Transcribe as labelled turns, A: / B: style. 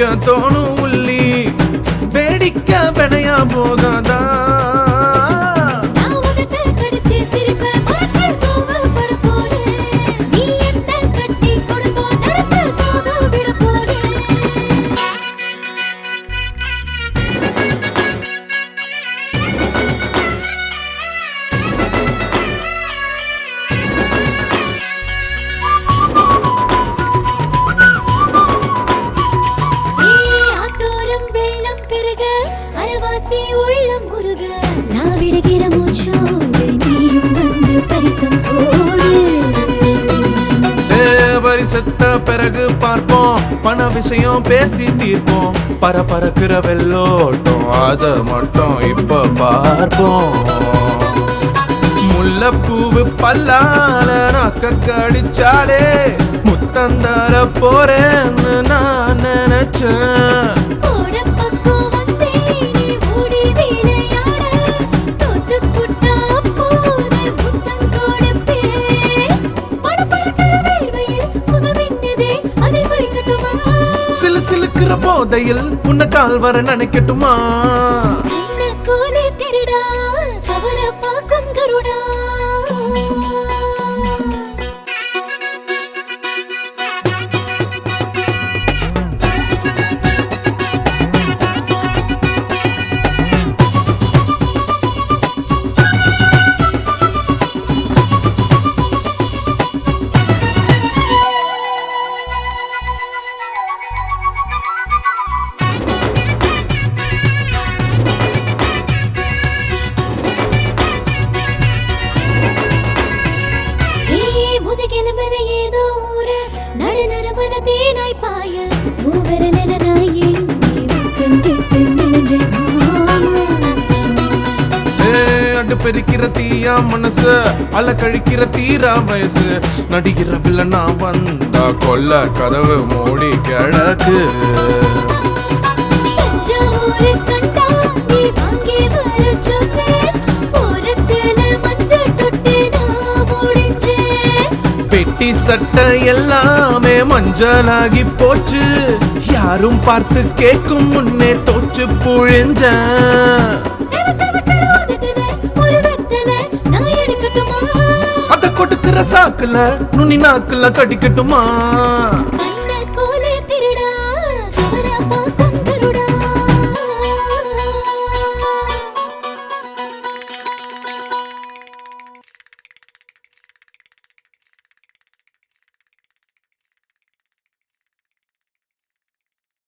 A: குடிக்க தோணும் உள்ளி வேடிக்க பெணையா போகாதா
B: உள்ளம் முருக நான் விடுகிற மூச்சோடு நீயும் வந்து பரிசம் போடு
A: பரிசத்த பிறகு பார்ப்போம் பண விஷயம் பேசி தீர்ப்போம் பரபரக்கிற வெள்ளோட்டம் அத மட்டும் இப்ப பார்ப்போம் முல்லைப்பூவு பல்லால நாக்க கடிச்சாலே முத்தந்தர போறேன்னு நான் நினைச்சேன் சிலுக்கிற போதையில் உன்னை கால் வர நினைக்கட்டுமா
B: கோலே திருடா கவர பாக்கும் கருடா முதுகெலும்பல ஏதோ ஊரு நடு நரம்பல தேனாய் பாய மூவரல நாய் எண்ணி கண்டிட்டு நிலஞ்ச
A: அண்டு பெருக்கிற தீயா மனசு அல கழிக்கிற தீரா வயசு நடிக்கிற வில்லனா வந்தா கொல்ல கதவு மூடி கிடக்கு பெட்டி சட்டை எல்லாமே மஞ்சளாகி போச்சு யாரும் பார்த்து கேட்கும் முன்னே தோச்சு புழிஞ்ச அத கொடுக்கிற சாக்குல நுனி நாக்குல கடிக்கட்டுமா